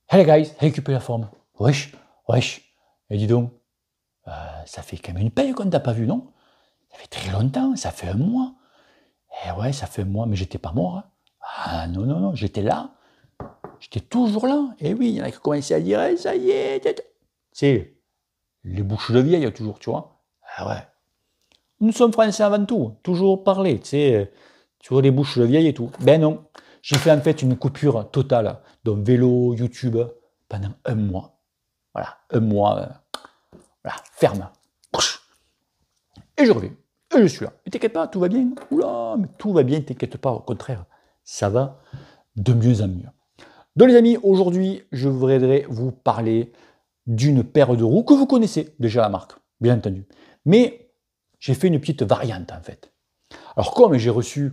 Hey guys, récupère la forme. Wesh, wesh. Et dis donc, ça fait quand même une paye qu'on t'a pas vu, non? Ça fait très longtemps, ça fait un mois. Eh ouais, ça fait un mois, mais j'étais pas mort. Hein. Ah non, non, non, j'étais là. J'étais toujours là. Et oui, il y en a qui commençaient à dire, eh, ça y est. C'est les bouches de vieille, toujours, tu vois. Ah ouais. Nous sommes français avant tout, toujours parler, tu vois, les bouches de vieille et tout. Ben non, j'ai fait en fait une coupure totale de vélo, YouTube, pendant un mois. Voilà, un mois, voilà, ferme. Et je reviens. Et je suis là. Mais t'inquiète pas, tout va bien. Oula, mais tout va bien, t'inquiète pas, au contraire, ça va de mieux en mieux. Donc les amis, aujourd'hui, je voudrais vous parler d'une paire de roues que vous connaissez déjà la marque, bien entendu. Mais j'ai fait une petite variante en fait. Alors comme j'ai reçu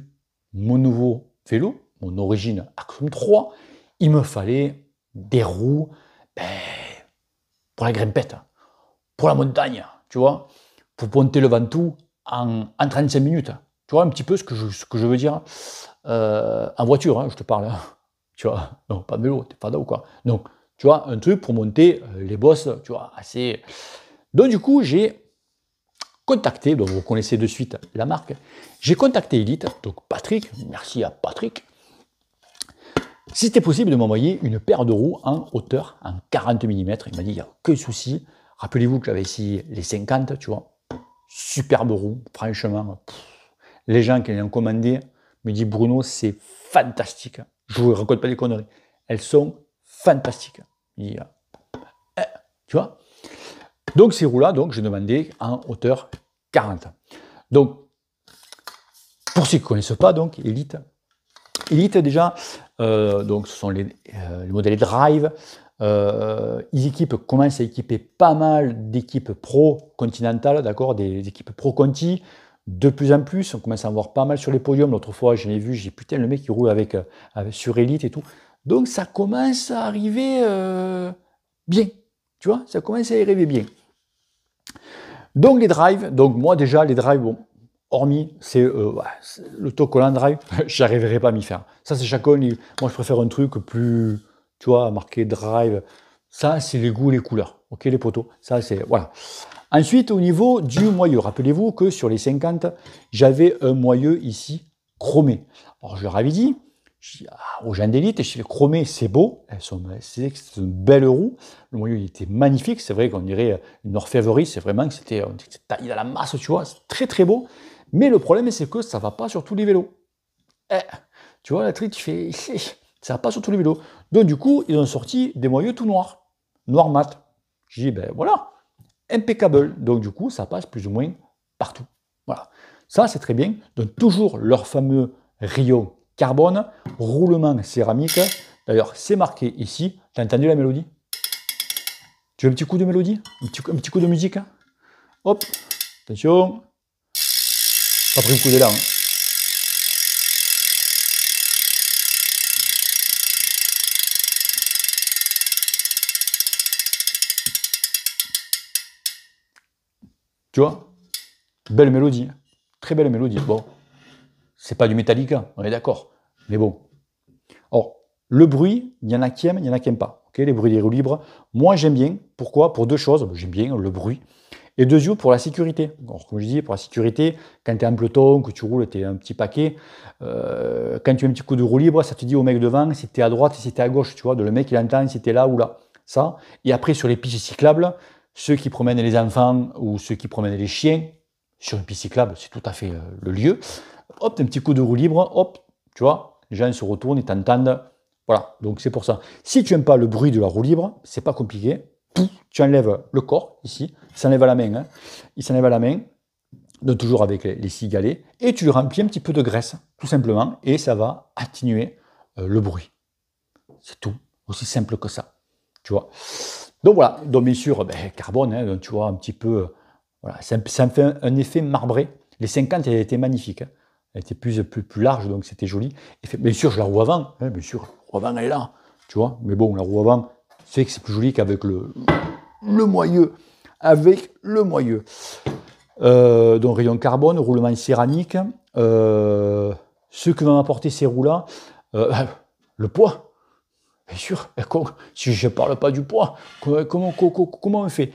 mon nouveau vélo, mon origine Axiom 3, il me fallait des roues ben, pour la grimpette, pour la montagne, tu vois, pour monter le Ventoux en 35 minutes. Tu vois un petit peu ce que je veux dire en voiture, hein, je te parle. Hein. Tu vois, non, pas vélo, t'es fada ou quoi. Donc, tu vois, un truc pour monter les bosses, tu vois, assez. Donc, du coup, j'ai contacté, donc vous connaissez de suite la marque, j'ai contacté Elite, donc Patrick, merci à Patrick, si c'était possible de m'envoyer une paire de roues en hauteur, en 40 mm. Il m'a dit, il n'y a que souci. Rappelez-vous que j'avais ici les 50, tu vois, superbe roue, franchement. Les gens qui les ont commandé me disent, Bruno, c'est fantastique. Je ne vous raconte pas des conneries. Elles sont fantastiques. Et, tu vois. Donc ces roues-là, donc j'ai demandé en hauteur 40. Donc, pour ceux qui ne connaissent pas, donc Elite déjà, donc ce sont les modèles Drive. Commencent à équiper pas mal d'équipes pro continentales, d'accord, des équipes pro Conti. De plus en plus, on commence à en voir pas mal sur les podiums. L'autre fois, je l'ai vu, j'ai putain, le mec qui roule sur Elite et tout. Donc ça commence à arriver bien, tu vois, ça commence à arriver bien. Donc les drives, donc moi déjà les drives, bon, hormis c'est l'autocollant drive, j'arriverai pas à m'y faire. Ça c'est chacun, moi je préfère un truc plus, tu vois, marqué drive. Ça c'est les goûts, les couleurs, ok les poteaux. Ça c'est voilà. Ensuite au niveau du moyeu, rappelez-vous que sur les 50, j'avais un moyeu ici chromé. Alors je leur avais dit, aux gens d'élite, je fais chromé, c'est beau, c'est une belle roue. Le moyeu il était magnifique, c'est vrai qu'on dirait une orfèvrerie, c'est vraiment que c'était taillé dans la masse, tu vois, c'est très très beau. Mais le problème c'est que ça va pas sur tous les vélos. Tu vois, la trick, ça va pas sur tous les vélos. Donc du coup, ils ont sorti des moyeux tout noirs, noir mat. Je dis, ben voilà, impeccable. Donc du coup, ça passe plus ou moins partout. Voilà, ça c'est très bien. Donc toujours leur fameux rayon carbone, roulement céramique. D'ailleurs, c'est marqué ici. T'as entendu la mélodie? Tu veux un petit coup de mélodie? Un petit coup de musique? Hein. Hop, attention. Pas pris le coup d'élan. Hein. Tu vois? Belle mélodie. Très belle mélodie. Bon, c'est pas du Metallica, on est d'accord. Mais bon. Alors, le bruit, il y en a qui aiment, il y en a qui n'aiment pas. Okay, les bruits des roues libres. Moi, j'aime bien. Pourquoi? Pour deux choses. J'aime bien le bruit. Et deuxièmement, pour la sécurité. Alors, comme je disais, pour la sécurité, quand tu es en peloton, que tu roules, tu es un petit paquet, quand tu as un petit coup de roue libre, ça te dit au mec devant si tu es à droite, si tu es à gauche, tu vois, de le mec il entend si tu es là ou là. Ça. Et après, sur les pistes cyclables, ceux qui promènent les enfants ou ceux qui promènent les chiens, sur une piste cyclable, c'est tout à fait le lieu. Hop, un petit coup de roue libre, hop, tu vois, les gens se retournent, ils t'entendent. Voilà, donc c'est pour ça. Si tu n'aimes pas le bruit de la roue libre, c'est pas compliqué. Tu enlèves le corps, ici, il s'enlève à la main. Hein. Il s'enlève à la main, donc toujours avec les scie galets, et tu lui remplis un petit peu de graisse, tout simplement, et ça va atténuer le bruit. C'est tout, aussi simple que ça. Tu vois. Donc voilà, donc bien sûr, carbone, hein, donc, tu vois, un petit peu, voilà, ça me fait un effet marbré. Les 50, elle était magnifique. Hein. Elle était plus large, donc c'était joli. Et bien sûr, je la roue avant, hein, bien sûr, la roue avant, elle est là, tu vois. Mais bon, la roue avant, c'est que c'est plus joli qu'avec le moyeu. Avec le moyeu. Donc rayon carbone, roulement céramique. Ce que vont apporter ces roues-là, le poids. Bien sûr, si je ne parle pas du poids, comment on fait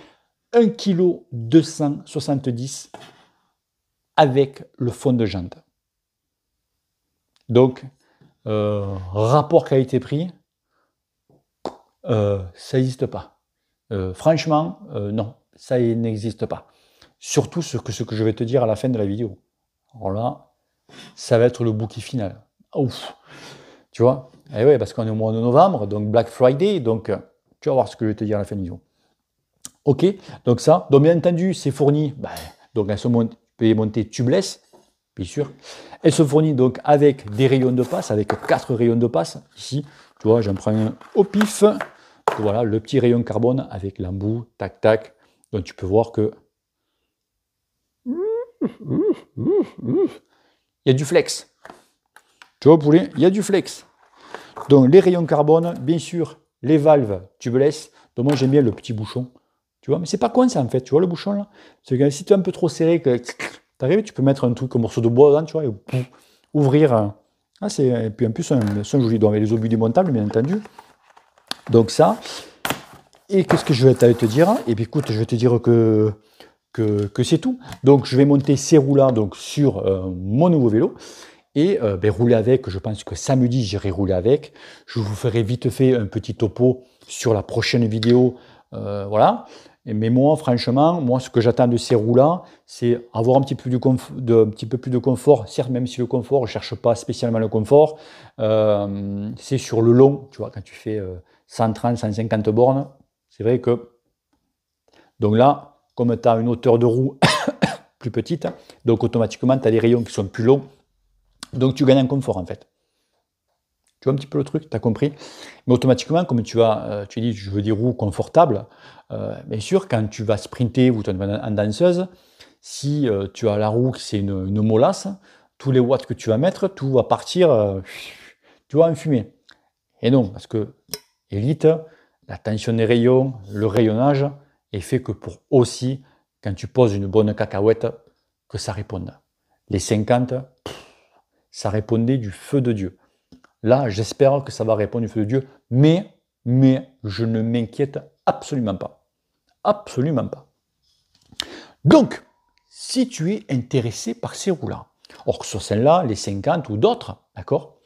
1,270 kg avec le fond de jante. Donc, rapport qualité-prix, ça n'existe pas. Franchement, non, ça n'existe pas. Surtout ce que je vais te dire à la fin de la vidéo. Alors là, ça va être le bouquet final. Ouf, tu vois? Et ouais, parce qu'on est au mois de novembre, donc Black Friday, donc tu vas voir ce que je vais te dire à la fin de la vidéo. Ok, donc ça, donc bien entendu, c'est fourni, donc elles sont montées tubeless, bien sûr. Elles sont fournies donc avec des rayons de passe, avec 4 rayons de passe. Ici, tu vois, j'en prends un au pif. Voilà, le petit rayon carbone avec l'embout, tac, tac. Donc tu peux voir que il y a du flex. Tu vois, poulet, il y a du flex. Donc les rayons carbone, bien sûr, les valves tubeless. Donc moi j'aime bien le petit bouchon. Tu vois, mais c'est pas con ça en fait. Tu vois le bouchon là? C'est que si tu es un peu trop serré, que t'arrives, tu peux mettre un truc, un morceau de bois dedans, tu vois, et ouvrir. Ah, et puis en plus, c'est un joli doigt avec les obus démontables, bien entendu. Donc ça. Et qu'est-ce que je vais te dire? Et puis écoute, je vais te dire que c'est tout. Donc je vais monter ces roues-là donc, sur mon nouveau vélo. Et rouler avec, je pense que samedi, j'irai rouler avec. Je vous ferai vite fait un petit topo sur la prochaine vidéo. Voilà. Mais moi, franchement, ce que j'attends de ces roues-là, c'est avoir un petit peu plus de confort. Certes, même si le confort, je ne cherche pas spécialement le confort. C'est sur le long, tu vois, quand tu fais 130, 150 bornes. C'est vrai que... Donc là, comme tu as une hauteur de roue plus petite, donc automatiquement, tu as des rayons qui sont plus longs. Donc tu gagnes en confort en fait. Tu vois un petit peu le truc, tu as compris. Mais automatiquement, comme tu dis, je veux des roues confortables, bien sûr, quand tu vas sprinter ou tu vas en danseuse, si tu as la roue qui c'est une molasse, tous les watts que tu vas mettre, tout va partir, tu vois, en fumée. Et non, parce que Elite, la tension des rayons, le rayonnage est fait que pour aussi, quand tu poses une bonne cacahuète, que ça réponde. Les 50, ça répondait du feu de Dieu. Là, j'espère que ça va répondre du feu de Dieu, mais je ne m'inquiète absolument pas. Absolument pas. Donc, si tu es intéressé par ces roues-là, or que ce soit celle-là, les 50 ou d'autres, d'accord?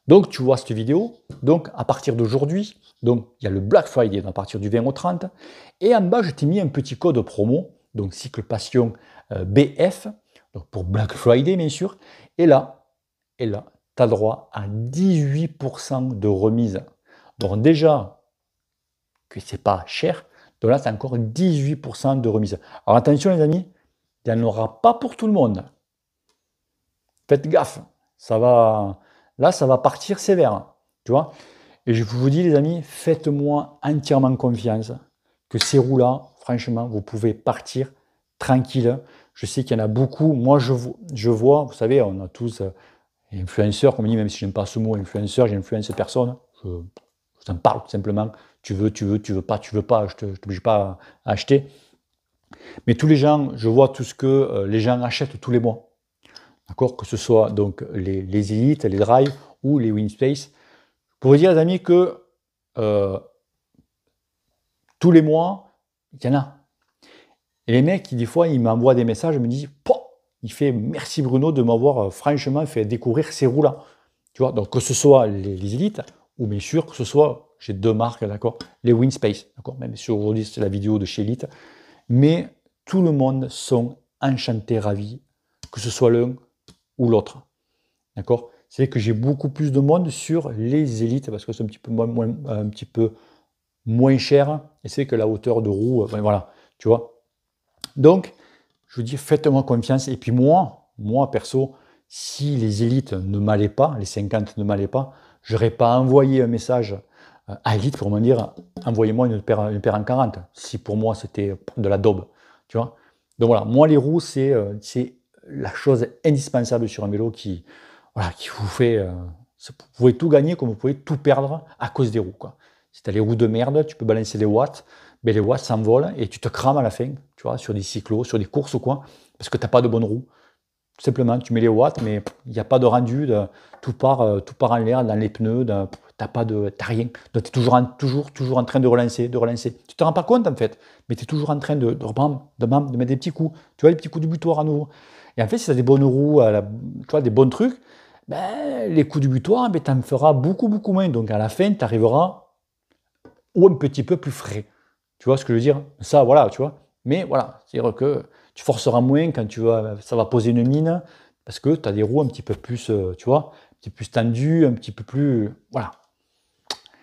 Donc, tu vois cette vidéo, donc à partir d'aujourd'hui, donc il y a le Black Friday à partir du 20 au 30, et en bas, je t'ai mis un petit code promo, donc Cycle Passion BF, donc pour Black Friday, bien sûr, et là, tu as droit à 18% de remise. Donc déjà, que c'est pas cher, donc là, tu as encore 18% de remise. Alors attention les amis, il n'y en aura pas pour tout le monde. Faites gaffe, là, ça va partir sévère, tu vois. Et je vous dis les amis, faites-moi entièrement confiance que ces roues-là, franchement, vous pouvez partir tranquille. Je sais qu'il y en a beaucoup. Moi, je vois, vous savez, on a tous... influenceur, comme on dit, même si je n'aime pas ce mot, influenceur, j'influence personne. Je t'en parle tout simplement. Tu veux pas, je t'oblige pas à acheter. Mais tous les gens, je vois tout ce que les gens achètent tous les mois. D'accord? Que ce soit donc les Elite, les Drive ou les Winspace. Pour vous dire, les amis, que tous les mois, il y en a. Et les mecs, des fois, ils m'envoient des messages, ils me disent, il fait merci Bruno de m'avoir franchement fait découvrir ces roues-là. Tu vois, donc que ce soit les Elite, ou bien sûr que ce soit, j'ai deux marques, d'accord, les Winspace, d'accord, même si aujourd'hui c'est la vidéo de chez Elite, mais tout le monde sont enchantés, ravis, que ce soit l'un ou l'autre, d'accord. C'est que j'ai beaucoup plus de monde sur les Élites parce que c'est un petit peu moins cher et c'est que la hauteur de roue, voilà, tu vois. Donc, je vous dis, faites-moi confiance. Et puis moi perso, si les Élites ne m'allaient pas, les 50 ne m'allaient pas, je n'aurais pas envoyé un message à Elite pour me dire, envoyez-moi une paire en 40. Si pour moi, c'était de la daube, tu vois. Donc voilà, moi, les roues, c'est la chose indispensable sur un vélo qui vous fait... vous pouvez tout gagner comme vous pouvez tout perdre à cause des roues, quoi. Si tu as les roues de merde, tu peux balancer des watts, mais les watts s'envolent et tu te crames à la fin, tu vois, sur des cyclos, sur des courses ou quoi, parce que tu n'as pas de bonnes roues. Tout simplement, tu mets les watts, mais il n'y a pas de rendu, tout part en l'air, dans les pneus, t'as rien. Donc tu es toujours en train de relancer, de relancer. Tu te rends pas compte en fait, mais tu es toujours en train de mettre des petits coups. Tu vois, les petits coups du butoir à nouveau. Et en fait, si tu as des bonnes roues, tu vois, des bons trucs, ben, les coups du butoir, ben, tu en feras beaucoup moins. Donc à la fin, tu arriveras ou un petit peu plus frais. Tu vois ce que je veux dire? Ça, voilà, tu vois. Mais voilà, c'est-à-dire que tu forceras moins quand ça va poser une mine, parce que tu as des roues un petit peu plus, tu vois, un petit peu plus tendues, un petit peu plus. Voilà.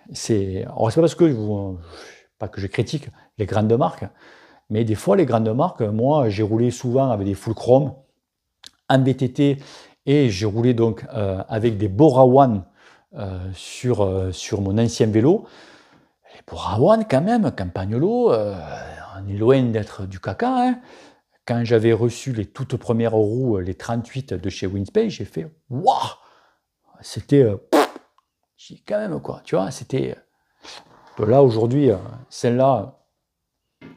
Alors, c'est pas parce pas que je critique les grandes marques, mais des fois, les grandes marques, moi, j'ai roulé souvent avec des full chrome en VTT et j'ai roulé donc avec des Bora One sur mon ancien vélo. Les Bora One, quand même, Campagnolo, on est loin d'être du caca, hein. Quand j'avais reçu les toutes premières roues, les 38 de chez Winspace, j'ai fait waouh! C'était quand même quoi, tu vois, c'était. Là aujourd'hui, celle-là,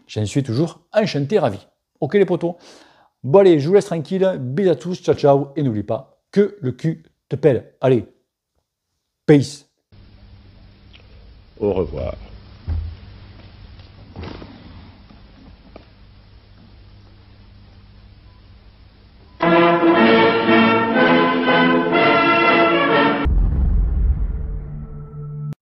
j'en suis toujours enchanté, ravi. Ok les potos. Bon allez, je vous laisse tranquille. Bisous à tous, ciao ciao, et n'oublie pas que le cul te pèle. Allez, peace. Au revoir.